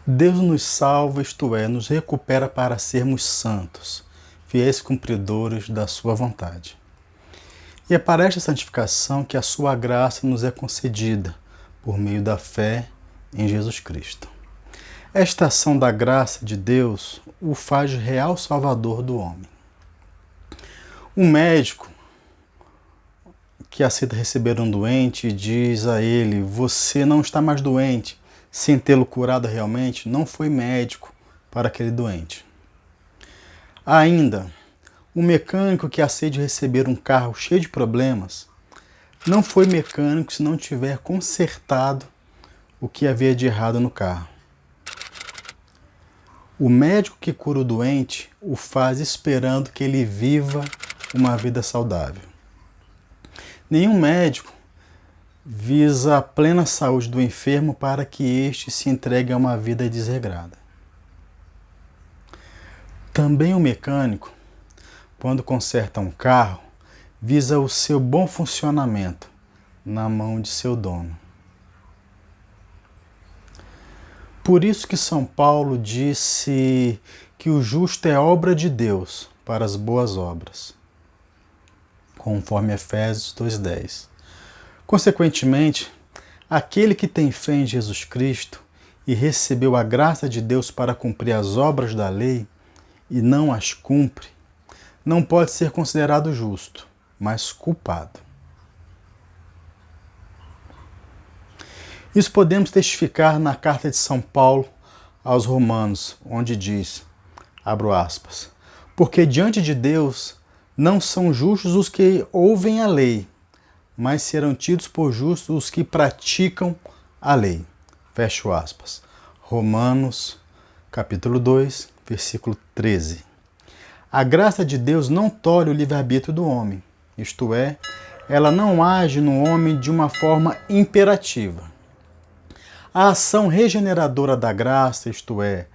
Deus nos salva, isto é, nos recupera para sermos santos, fiéis cumpridores da sua vontade. E é para esta santificação que a sua graça nos é concedida, por meio da fé em Jesus Cristo. Esta ação da graça de Deus o faz real salvador do homem. Um médico que aceita receber um doente e diz a ele: você não está mais doente, sem tê-lo curado realmente, não foi médico para aquele doente. Ainda, um mecânico que aceita receber um carro cheio de problemas, não foi mecânico se não tiver consertado o que havia de errado no carro. O médico que cura o doente o faz esperando que ele viva uma vida saudável. Nenhum médico visa a plena saúde do enfermo para que este se entregue a uma vida desregrada. Também o mecânico, quando conserta um carro, visa o seu bom funcionamento na mão de seu dono. Por isso que São Paulo disse que o justo é obra de Deus para as boas obras, conforme Efésios 2:10. Consequentemente, aquele que tem fé em Jesus Cristo e recebeu a graça de Deus para cumprir as obras da lei e não as cumpre, não pode ser considerado justo, mas culpado. Isso podemos testificar na carta de São Paulo aos Romanos, onde diz, abro aspas, porque diante de Deus não são justos os que ouvem a lei, mas serão tidos por justos os que praticam a lei. Fecho aspas. Romanos, capítulo 2, versículo 13. A graça de Deus não tolhe o livre-arbítrio do homem, isto é, ela não age no homem de uma forma imperativa. A ação regeneradora da graça, isto é,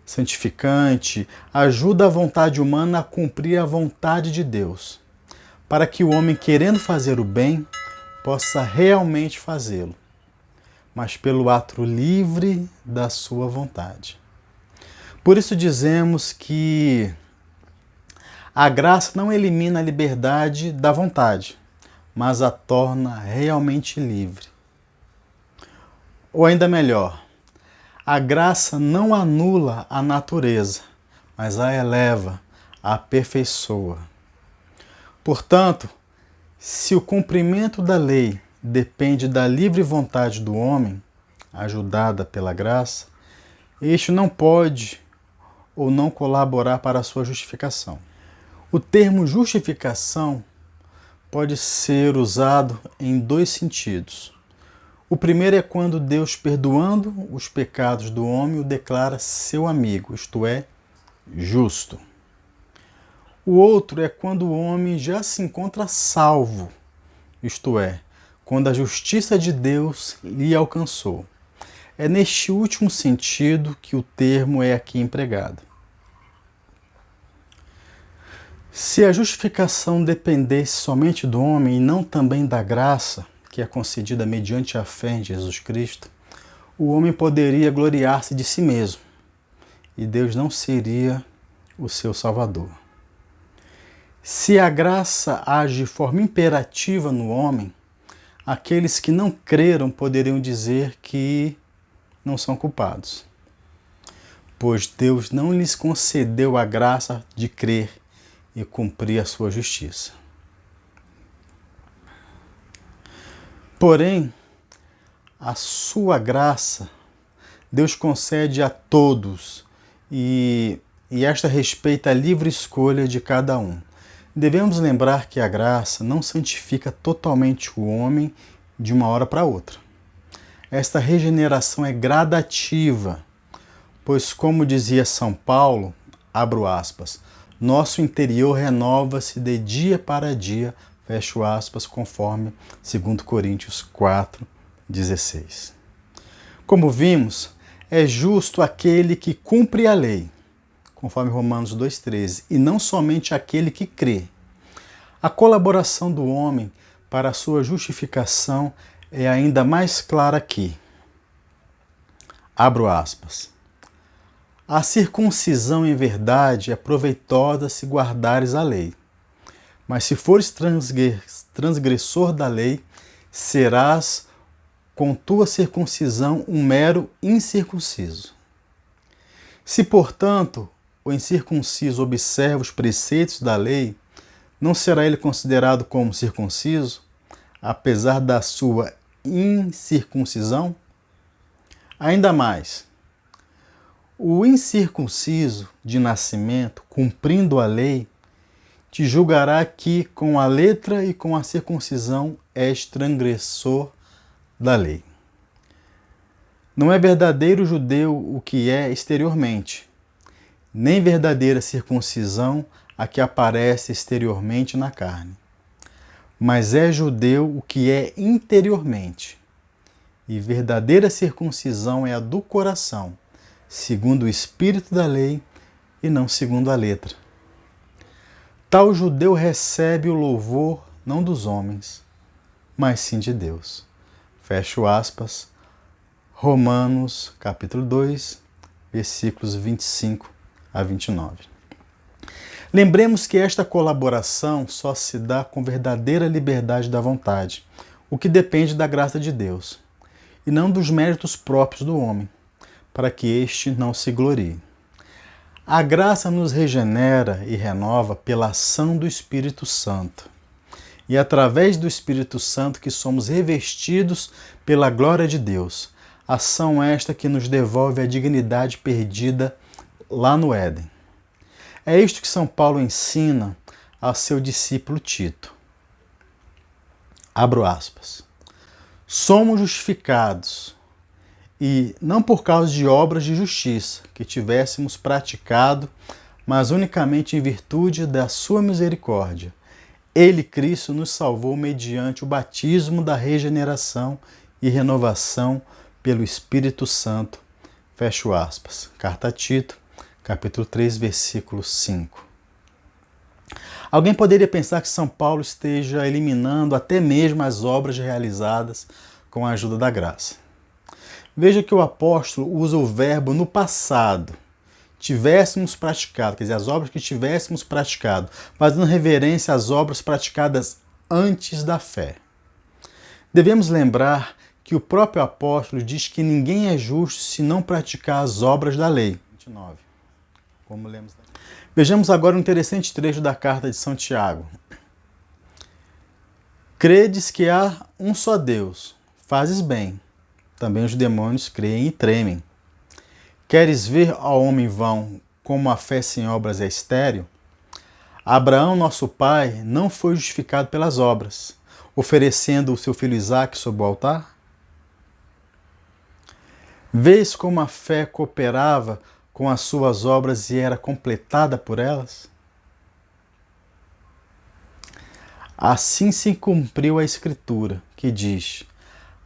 santificante, ajuda a vontade humana a cumprir a vontade de Deus, para que o homem, querendo fazer o bem, possa realmente fazê-lo, mas pelo ato livre da sua vontade. Por isso dizemos que a graça não elimina a liberdade da vontade, mas a torna realmente livre. Ou ainda melhor, a graça não anula a natureza, mas a eleva, a aperfeiçoa. Portanto, se o cumprimento da lei depende da livre vontade do homem, ajudada pela graça, este não pode ou não colaborar para a sua justificação. O termo justificação pode ser usado em dois sentidos. O primeiro é quando Deus, perdoando os pecados do homem, o declara seu amigo, isto é, justo. O outro é quando o homem já se encontra salvo, isto é, quando a justiça de Deus lhe alcançou. É neste último sentido que o termo é aqui empregado. Se a justificação dependesse somente do homem e não também da graça, que é concedida mediante a fé em Jesus Cristo, o homem poderia gloriar-se de si mesmo e Deus não seria o seu Salvador. Se a graça age de forma imperativa no homem, aqueles que não creram poderiam dizer que não são culpados, pois Deus não lhes concedeu a graça de crer e cumprir a sua justiça. Porém, a sua graça, Deus concede a todos e esta respeita a livre escolha de cada um. Devemos lembrar que a graça não santifica totalmente o homem de uma hora para outra. Esta regeneração é gradativa, pois como dizia São Paulo, abro aspas, nosso interior renova-se de dia para dia, fecho aspas, conforme 2 Coríntios 4:16. Como vimos, é justo aquele que cumpre a lei, conforme Romanos 2:13, e não somente aquele que crê. A colaboração do homem para a sua justificação é ainda mais clara aqui. Abro aspas. A circuncisão em verdade é proveitosa se guardares a lei. Mas se fores transgressor da lei, serás com tua circuncisão um mero incircunciso. Se, portanto, o incircunciso observa os preceitos da lei, não será ele considerado como circunciso, apesar da sua incircuncisão? Ainda mais, o incircunciso de nascimento, cumprindo a lei, te julgará que com a letra e com a circuncisão és transgressor da lei. Não é verdadeiro judeu o que é exteriormente, nem verdadeira circuncisão a que aparece exteriormente na carne. Mas é judeu o que é interiormente, e verdadeira circuncisão é a do coração, segundo o espírito da lei e não segundo a letra. Tal judeu recebe o louvor não dos homens, mas sim de Deus. Fecho aspas. Romanos, capítulo 2, versículos 25 a 29. Lembremos que esta colaboração só se dá com verdadeira liberdade da vontade, o que depende da graça de Deus, e não dos méritos próprios do homem, para que este não se glorie. A graça nos regenera e renova pela ação do Espírito Santo. E é através do Espírito Santo que somos revestidos pela glória de Deus. Ação esta que nos devolve a dignidade perdida lá no Éden. É isto que São Paulo ensina ao seu discípulo Tito. Abro aspas. Somos justificados, e não por causa de obras de justiça que tivéssemos praticado, mas unicamente em virtude da sua misericórdia. Ele, Cristo, nos salvou mediante o batismo da regeneração e renovação pelo Espírito Santo. Fecho aspas. Carta a Tito, capítulo 3, versículo 5. Alguém poderia pensar que São Paulo esteja eliminando até mesmo as obras realizadas com a ajuda da graça. Veja que o apóstolo usa o verbo no passado. Tivéssemos praticado, quer dizer, as obras que tivéssemos praticado, fazendo reverência às obras praticadas antes da fé. Devemos lembrar que o próprio apóstolo diz que ninguém é justo se não praticar as obras da lei. 29. Como lemos. Vejamos agora um interessante trecho da carta de São Tiago. Credes que há um só Deus, fazes bem. Também os demônios creem e tremem. Queres ver ao homem vão como a fé sem obras é estéril? Abraão, nosso pai, não foi justificado pelas obras, oferecendo o seu filho Isaque sob o altar? Vês como a fé cooperava com as suas obras e era completada por elas? Assim se cumpriu a Escritura, que diz: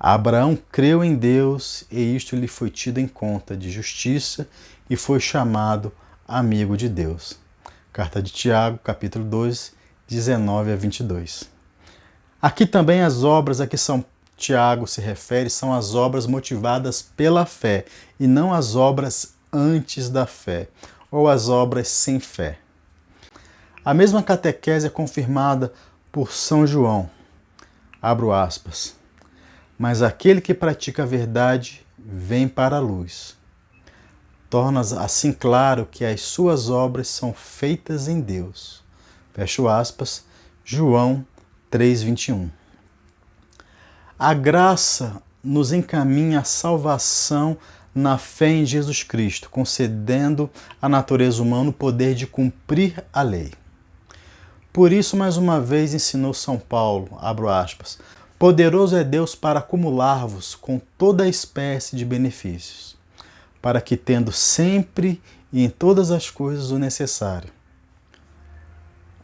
Abraão creu em Deus e isto lhe foi tido em conta de justiça e foi chamado amigo de Deus. Carta de Tiago, capítulo 2, 19 a 22. Aqui também as obras a que São Tiago se refere são as obras motivadas pela fé e não as obras antes da fé ou as obras sem fé. A mesma catequese é confirmada por São João. Abro aspas. Mas aquele que pratica a verdade vem para a luz. Torna assim claro que as suas obras são feitas em Deus. Fecho aspas, João 3,21. A graça nos encaminha à salvação na fé em Jesus Cristo, concedendo à natureza humana o poder de cumprir a lei. Por isso, mais uma vez, ensinou São Paulo, abro aspas, poderoso é Deus para acumular-vos com toda a espécie de benefícios, para que, tendo sempre e em todas as coisas o necessário,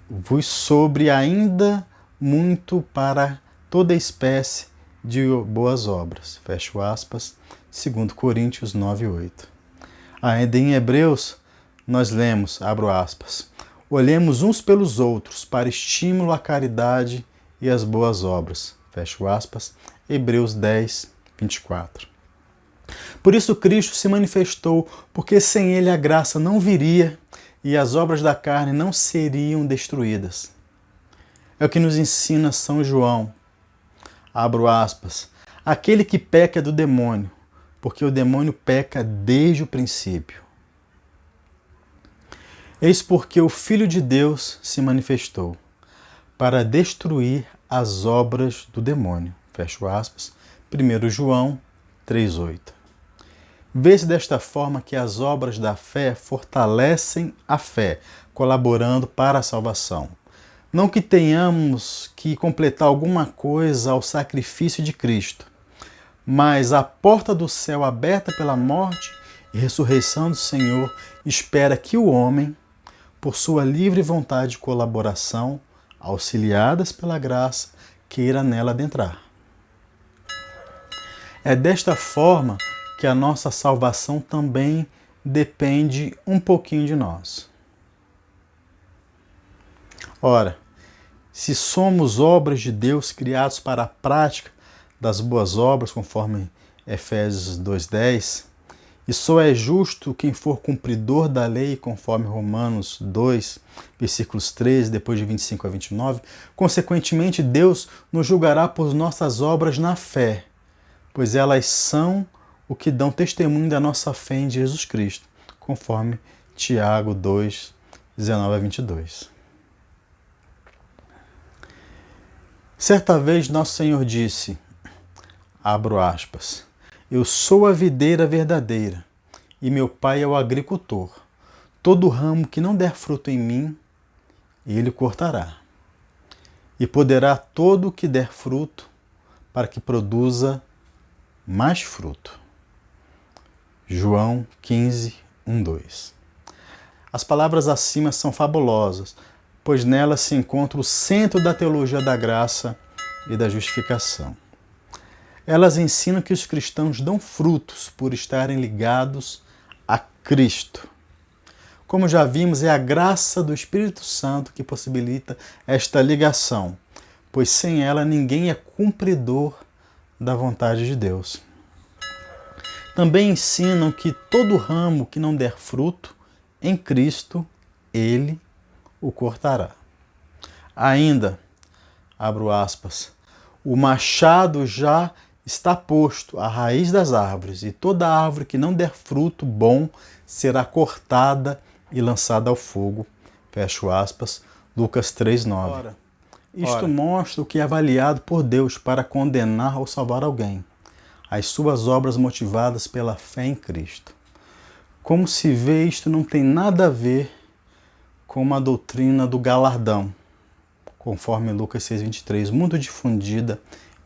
vos sobre ainda muito para toda espécie de boas obras. Fecho aspas, 2 Coríntios 9:8. Ainda em Hebreus, nós lemos, abro aspas, olhemos uns pelos outros para estímulo à caridade e às boas obras. Fecho aspas, Hebreus 10, 24. Por isso Cristo se manifestou, porque sem ele a graça não viria e as obras da carne não seriam destruídas. É o que nos ensina São João. Abro aspas. Aquele que peca é do demônio, porque o demônio peca desde o princípio. Eis porque o Filho de Deus se manifestou, para destruir as obras do demônio. Fecho aspas. 1 João 3,8. Vê-se desta forma que as obras da fé fortalecem a fé, colaborando para a salvação. Não que tenhamos que completar alguma coisa ao sacrifício de Cristo, mas a porta do céu aberta pela morte e ressurreição do Senhor espera que o homem, por sua livre vontade de colaboração, auxiliadas pela graça, queira nela adentrar. É desta forma que a nossa salvação também depende um pouquinho de nós. Ora, se somos obras de Deus criados para a prática das boas obras, conforme Efésios 2,10, e só é justo quem for cumpridor da lei, conforme Romanos 2, versículos 13, depois de 25 a 29, consequentemente Deus nos julgará por nossas obras na fé, pois elas são o que dão testemunho da nossa fé em Jesus Cristo, conforme Tiago 2, 19 a 22. Certa vez Nosso Senhor disse, abro aspas, eu sou a videira verdadeira e meu Pai é o agricultor. Todo ramo que não der fruto em mim, ele cortará. E poderá todo o que der fruto para que produza mais fruto. João 15, 1, 2. As palavras acima são fabulosas, pois nelas se encontra o centro da teologia da graça e da justificação. Elas ensinam que os cristãos dão frutos por estarem ligados a Cristo. Como já vimos, é a graça do Espírito Santo que possibilita esta ligação, pois sem ela ninguém é cumpridor da vontade de Deus. Também ensinam que todo ramo que não der fruto, em Cristo, ele o cortará. Ainda, abro aspas, o machado já está posto à raiz das árvores, e toda árvore que não der fruto bom será cortada e lançada ao fogo. Fecho aspas, Lucas 3,9. Isto mostra o que é avaliado por Deus para condenar ou salvar alguém, as suas obras motivadas pela fé em Cristo. Como se vê, isto não tem nada a ver com a doutrina do galardão, conforme Lucas 6,23, muito difundida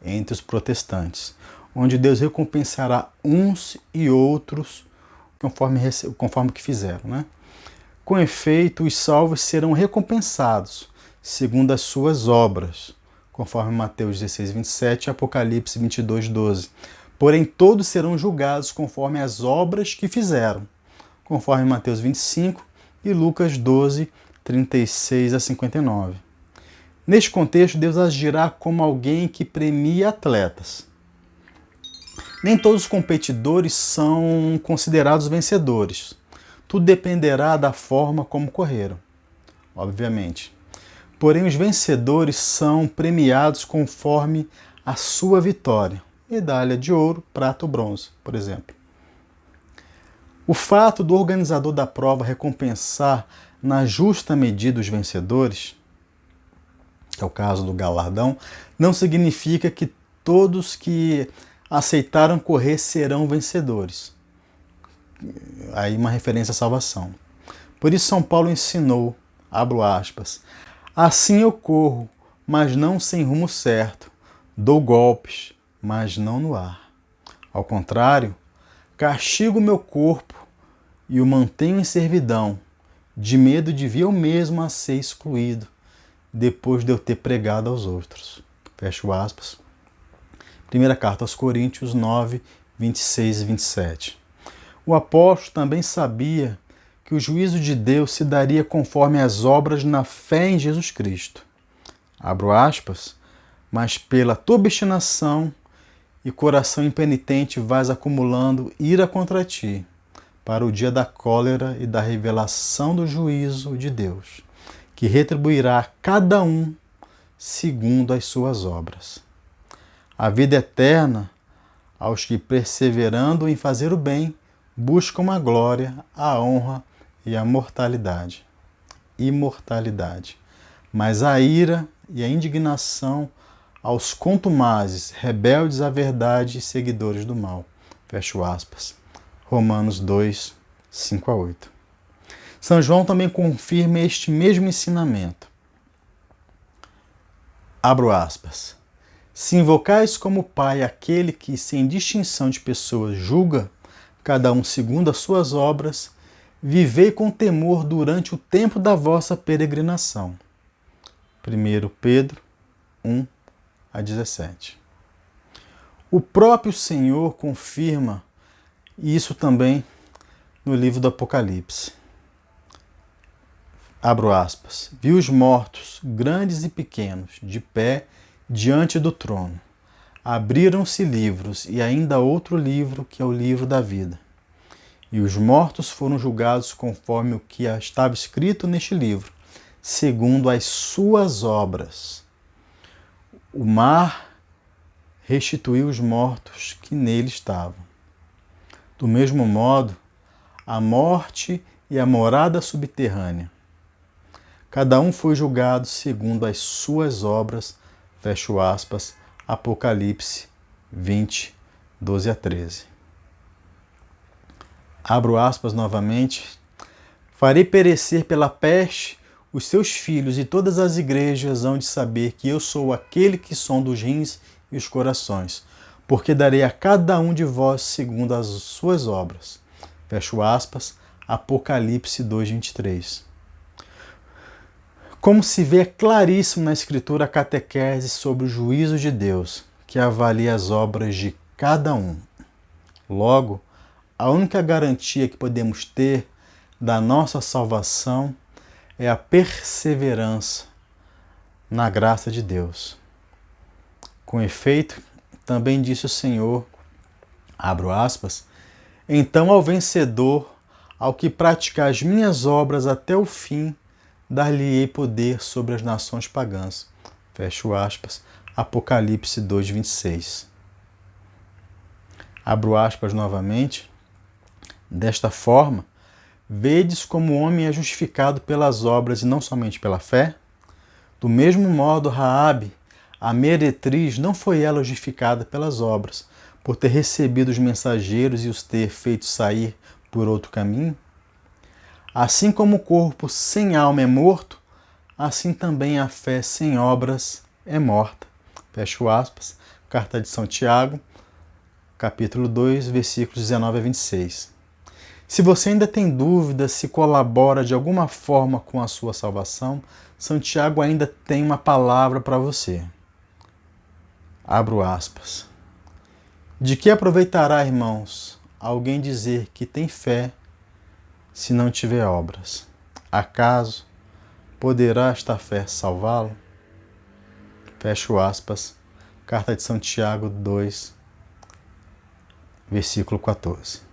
entre os protestantes, onde Deus recompensará uns e outros conforme o que fizeram, né? Com efeito, os salvos serão recompensados segundo as suas obras, conforme Mateus 16,27 e Apocalipse 22,12. Porém, todos serão julgados conforme as obras que fizeram, conforme Mateus 25 e Lucas 12, 36 a 59. Neste contexto, Deus agirá como alguém que premia atletas. Nem todos os competidores são considerados vencedores. Tudo dependerá da forma como correram, obviamente. Porém, os vencedores são premiados conforme a sua vitória. Medalha de ouro, prata ou bronze, por exemplo. O fato do organizador da prova recompensar na justa medida os vencedores, que é o caso do galardão, não significa que todos que aceitaram correr serão vencedores. Aí uma referência à salvação. Por isso São Paulo ensinou, abro aspas, assim eu corro, mas não sem rumo certo, dou golpes, mas não no ar. Ao contrário, castigo meu corpo e o mantenho em servidão, de medo de vir eu mesmo a ser excluído, depois de eu ter pregado aos outros. Fecho aspas. Primeira carta aos Coríntios 9, 26 e 27. O apóstolo também sabia que o juízo de Deus se daria conforme as obras na fé em Jesus Cristo. Abro aspas, mas pela tua obstinação e coração impenitente vais acumulando ira contra ti, para o dia da cólera e da revelação do juízo de Deus, que retribuirá a cada um segundo as suas obras. A vida eterna aos que, perseverando em fazer o bem, buscam a glória, a honra e a imortalidade. Mas a ira e a indignação aos contumazes, rebeldes à verdade e seguidores do mal. Fecho aspas. Romanos 2, 5 a 8. São João também confirma este mesmo ensinamento. Abro aspas. Se invocais como Pai aquele que, sem distinção de pessoas, julga cada um segundo as suas obras, vivei com temor durante o tempo da vossa peregrinação. 1 Pedro 1 a 17. O próprio Senhor confirma isso também no livro do Apocalipse. Abro aspas. Vi os mortos, grandes e pequenos, de pé diante do trono. Abriram-se livros, e ainda outro livro, que é o livro da vida. E os mortos foram julgados conforme o que estava escrito neste livro, segundo as suas obras. O mar restituiu os mortos que nele estavam. Do mesmo modo, a morte e a morada subterrânea. Cada um foi julgado segundo as suas obras, fecho aspas, Apocalipse 20, 12 a 13. Abro aspas novamente. Farei perecer pela peste os seus filhos, e todas as igrejas hão de saber que eu sou aquele que sonda os rins e os corações, porque darei a cada um de vós segundo as suas obras. Fecho aspas, Apocalipse 2, 23. Como se vê, é claríssimo na Escritura a catequese sobre o juízo de Deus, que avalia as obras de cada um. Logo, a única garantia que podemos ter da nossa salvação é a perseverança na graça de Deus. Com efeito, também disse o Senhor, abro aspas, então ao vencedor, ao que praticar as minhas obras até o fim, dar-lhe-ei poder sobre as nações pagãs. Fecho aspas, Apocalipse 2, 26. Abro aspas novamente. Desta forma, vedes como o homem é justificado pelas obras e não somente pela fé? Do mesmo modo, Raabe, a meretriz, não foi ela justificada pelas obras, por ter recebido os mensageiros e os ter feito sair por outro caminho? Assim como o corpo sem alma é morto, assim também a fé sem obras é morta. Fecho aspas, Carta de São Tiago, capítulo 2, versículos 19 a 26. Se você ainda tem dúvida se colabora de alguma forma com a sua salvação, São Tiago ainda tem uma palavra para você. Abro aspas. De que aproveitará, irmãos, alguém dizer que tem fé se não tiver obras? Acaso poderá esta fé salvá-lo? Fecho aspas. Carta de São Tiago 2, versículo 14.